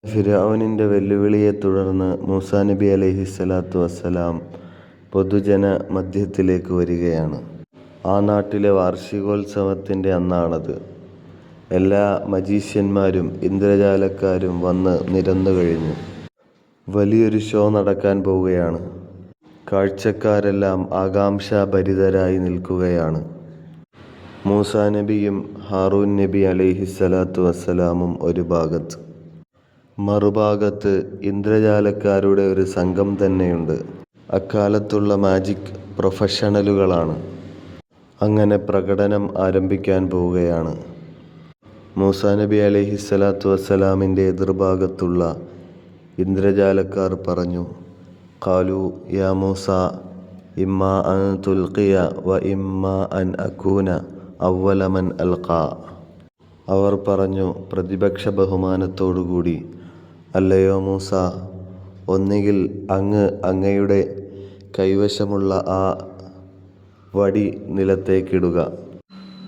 ഫിർഔനിൻ്റെ വെല്ലുവിളിയെ തുടർന്ന് മൂസാ നബി അലൈഹിസ്സലാത്തു വസ്സലാം പൊതുജന മധ്യത്തിലേക്ക് വരികയാണ്. ആ നാട്ടിലെ വാർഷികോത്സവത്തിൻ്റെ അന്നാണത്. എല്ലാ മജീഷ്യന്മാരും ഇന്ദ്രജാലക്കാരും വന്ന് നിരന്നു കഴിഞ്ഞു. വലിയൊരു ഷോ നടക്കാൻ പോവുകയാണ്. കാഴ്ചക്കാരെല്ലാം ആകാംക്ഷാഭരിതരായി നിൽക്കുകയാണ്. മൂസാ നബിയും ഹാറൂൻ നബി അലൈഹിസ്സലാത്തു വസ്സലാമും ഒരു ഭാഗത്ത്, മറുഭാഗത്ത് ഇന്ദ്രജാലക്കാരുടെ ഒരു സംഘം തന്നെയുണ്ട്. അക്കാലത്തുള്ള മാജിക് പ്രൊഫഷണലുകളാണ്. അങ്ങനെ പ്രകടനം ആരംഭിക്കാൻ പോവുകയാണ്. മൂസാ നബി അലൈഹിസ്സലാത്തു വസ്സലാമിൻ്റെ എതിർഭാഗത്തുള്ള ഇന്ദ്രജാലക്കാർ പറഞ്ഞു, ഖാലു യാ മൂസ ഇമ്മാ അൻ തുൽഖിയ വ ഇമ്മാ അൻ അകൂന അവ്വല മൻ അൽഖാ. അവർ പറഞ്ഞു പ്രതിപക്ഷ ബഹുമാനത്തോടുകൂടി, അല്ലയോ മൂസ, ഒന്നുകിൽ അങ്ങയുടെ കൈവശമുള്ള ആ വടി നിലത്തേക്കിടുക,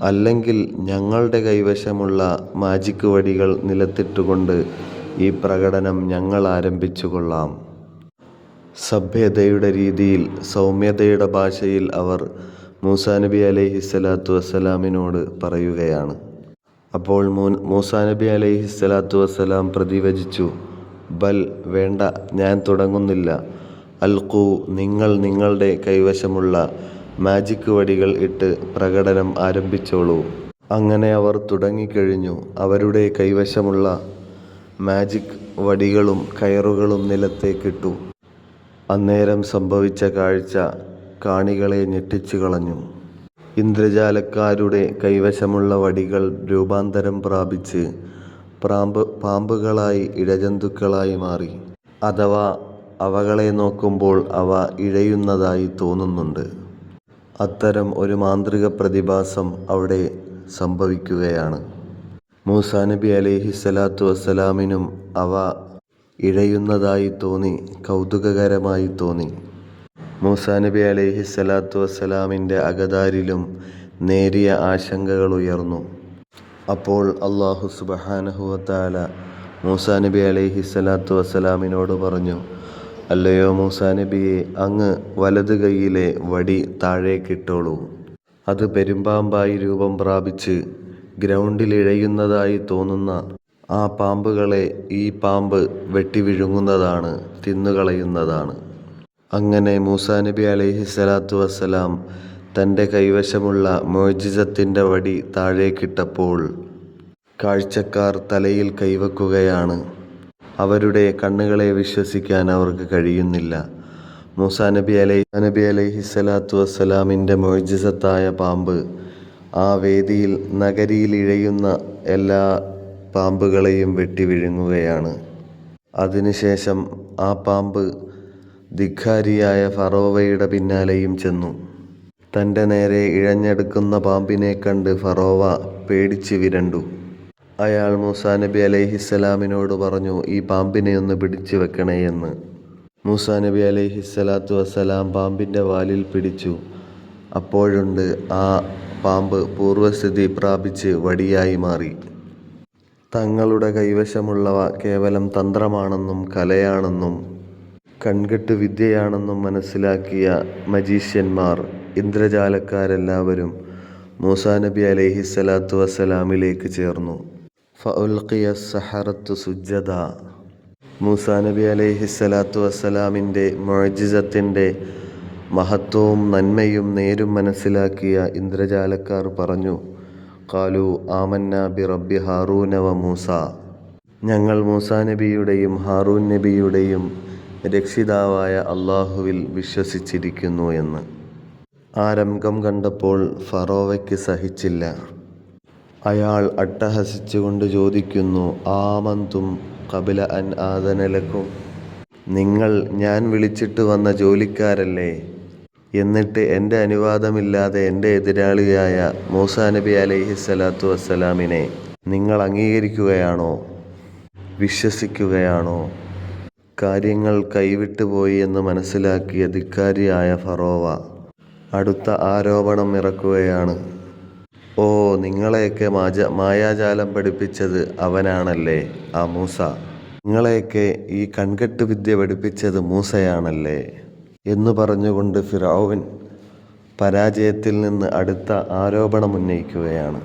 അല്ലെങ്കിൽ ഞങ്ങളുടെ കൈവശമുള്ള മാജിക് വടികൾ നിലത്തിട്ടുകൊണ്ട് ഈ പ്രകടനം ഞങ്ങൾ ആരംഭിച്ചു കൊള്ളാം. സഭ്യതയുടെ രീതിയിൽ, സൗമ്യതയുടെ ഭാഷയിൽ അവർ മൂസാ നബി അലൈഹിസ്സലാത്തു വസ്സലാമിനോട് പറയുകയാണ്. അപ്പോൾ മൂസാ നബി അലൈഹിസ്സലാത്തു വസ്സലാം പ്രതിവചിച്ചു, ബൽ, വേണ്ട, ഞാൻ തുടങ്ങുന്നില്ല. അൽഖൂ, നിങ്ങൾ നിങ്ങളുടെ കൈവശമുള്ള മാജിക് വടികൾ ഇട്ട് പ്രകടനം ആരംഭിച്ചോളൂ. അങ്ങനെ അവർ തുടങ്ങിക്കഴിഞ്ഞു. അവരുടെ കൈവശമുള്ള മാജിക് വടികളും കയറുകളും നിലത്തേക്കിട്ടു. അന്നേരം സംഭവിച്ച കാഴ്ച കാണികളെ ഞെട്ടിച്ചു കളഞ്ഞു. ഇന്ദ്രജാലക്കാരുടെ കൈവശമുള്ള വടികൾ രൂപാന്തരം പ്രാപിച്ച് പാമ്പുകളായി, ഇഴജന്തുക്കളായി മാറി. അഥവാ അവകളെ നോക്കുമ്പോൾ അവ ഇഴയുന്നതായി തോന്നുന്നുണ്ട്. അത്തരം ഒരു മാന്ത്രിക പ്രതിഭാസം അവിടെ സംഭവിക്കുകയാണ്. മൂസാ നബി അലൈഹിസ്സലാത്തു വസ്സലാമിനും അവ ഇഴയുന്നതായി തോന്നി, കൗതുകകരമായി തോന്നി. മൂസാ നബി അലൈഹിസ്സലാത്തു വസ്സലാമിൻ്റെ അകതാരിലും നേരിയ ആശങ്കകൾ ഉയർന്നു. അപ്പോൾ അല്ലാഹു സുബ്ഹാനഹു വ തആല മൂസാ നബി അലൈഹിസ്സലാത്തു വസ്സലാമിനോട് പറഞ്ഞു, അല്ലയോ മൂസാ നബിയെ, അങ്ങ് വലത് കൈയിലെ വടി താഴേക്കിട്ടോളൂ. അത് പെരുമ്പാമ്പായി രൂപം പ്രാപിച്ച് ഗ്രൗണ്ടിൽ ഇഴയുന്നതായി തോന്നുന്ന ആ പാമ്പുകളെ ഈ പാമ്പ് വെട്ടി വിഴുങ്ങുന്നതാണ്, തിന്നുകളയുന്നതാണ്. അങ്ങനെ മൂസാ നബി അലൈഹിസ്സലാത്തു വസ്സലാം തൻ്റെ കൈവശമുള്ള മുഅ്ജിസത്തിൻ്റെ വടി താഴേക്കിട്ടപ്പോൾ കാഴ്ചക്കാർ തലയിൽ കൈവക്കുകയാണ്. അവരുടെ കണ്ണുകളെ വിശ്വസിക്കാൻ അവർക്ക് കഴിയുന്നില്ല. മൂസാ നബി അലൈഹിസ്സലാത്തു വസ്സലാമിൻ്റെ മുഅ്ജിസത്തായ പാമ്പ് ആ വേദിയിൽ, നഗരിയിൽ ഇഴയുന്ന എല്ലാ പാമ്പുകളെയും വെട്ടി വിഴുങ്ങുകയാണ്. അതിനുശേഷം ആ പാമ്പ് ധിക്കാരിയായ ഫറോവയുടെ പിന്നാലെയും ചെന്നു. തൻ്റെ നേരെ ഇഴഞ്ഞെടുക്കുന്ന പാമ്പിനെ കണ്ട് ഫറോവ പേടിച്ച് വിരണ്ടു. അയാൾ മൂസാ നബി അലൈഹിസ്സലാമിനോട് പറഞ്ഞു, ഈ പാമ്പിനെ ഒന്ന് പിടിച്ചു വെക്കണേ എന്ന്. മൂസാ നബി അലൈഹിസ്സലാത്തു വസ്സലാം പാമ്പിൻ്റെ വാലിൽ പിടിച്ചു. അപ്പോഴുണ്ട് ആ പാമ്പ് പൂർവസ്ഥിതി പ്രാപിച്ച് വടിയായി മാറി. തങ്ങളുടെ കൈവശമുള്ളവ കേവലം തന്ത്രമാണെന്നും കലയാണെന്നും കൺകെട്ട് വിദ്യയാണെന്നും മനസ്സിലാക്കിയ മജീഷ്യന്മാർ, ഇന്ദ്രജാലക്കാരെല്ലാവരും മൂസാ നബി അലൈഹിസ്സലാത്തു വസ്സലാമിലേക്ക് ചേർന്നു. ഫഉൽഖിയ സഹറത്തു സുജ്ജദാ. മൂസാ നബി അലൈഹിസ്സലാത്തു വസ്സലാമിൻ്റെ മുഅ്ജിസത്തിൻ്റെ മഹത്വവും നന്മയും നേരും മനസ്സിലാക്കിയ ഇന്ദ്രജാലക്കാർ പറഞ്ഞു, ഖാലു ആമന്നാ ബിറബ്ബി ഹാറൂന വ മൂസ. ഞങ്ങൾ മൂസാ നബിയുടെയും ഹാറൂൻ നബിയുടെയും രക്ഷിതാവായ അള്ളാഹുവിൽ വിശ്വസിച്ചിരിക്കുന്നു എന്ന്. ആ രംഗം കണ്ടപ്പോൾ ഫറോവയ്ക്ക് സഹിച്ചില്ല. അയാൾ അട്ടഹസിച്ചുകൊണ്ട് ചോദിക്കുന്നു, ആമന്തും ഖബല അൻ ആദന ലക്കും. നിങ്ങൾ ഞാൻ വിളിച്ചിട്ട് വന്ന ജോലിക്കാരല്ലേ? എന്നിട്ട് എൻ്റെ അനുവാദമില്ലാതെ എൻ്റെ എതിരാളിയായ മൂസാ നബി അലൈഹിസ്സലാത്തു വസ്സലാമിനെ നിങ്ങൾ അംഗീകരിക്കുകയാണോ, വിശ്വസിക്കുകയാണോ? കാര്യങ്ങൾ കൈവിട്ടുപോയി എന്ന് മനസ്സിലാക്കിയ ധിക്കാരിയായ ഫറോവ അടുത്ത ആരോപണം ഇറക്കുകയാണ്. ഓ, നിങ്ങളെയൊക്കെ മായാജാലം പഠിപ്പിച്ചത് അവനാണല്ലേ, ആ മൂസ. നിങ്ങളെയൊക്കെ ഈ കൺകെട്ട് വിദ്യ പഠിപ്പിച്ചത് മൂസയാണല്ലേ എന്നു പറഞ്ഞുകൊണ്ട് ഫിർഔൻ പരാജയത്തിൽ നിന്ന് അടുത്ത ആരോപണം ഉന്നയിക്കുകയാണ്.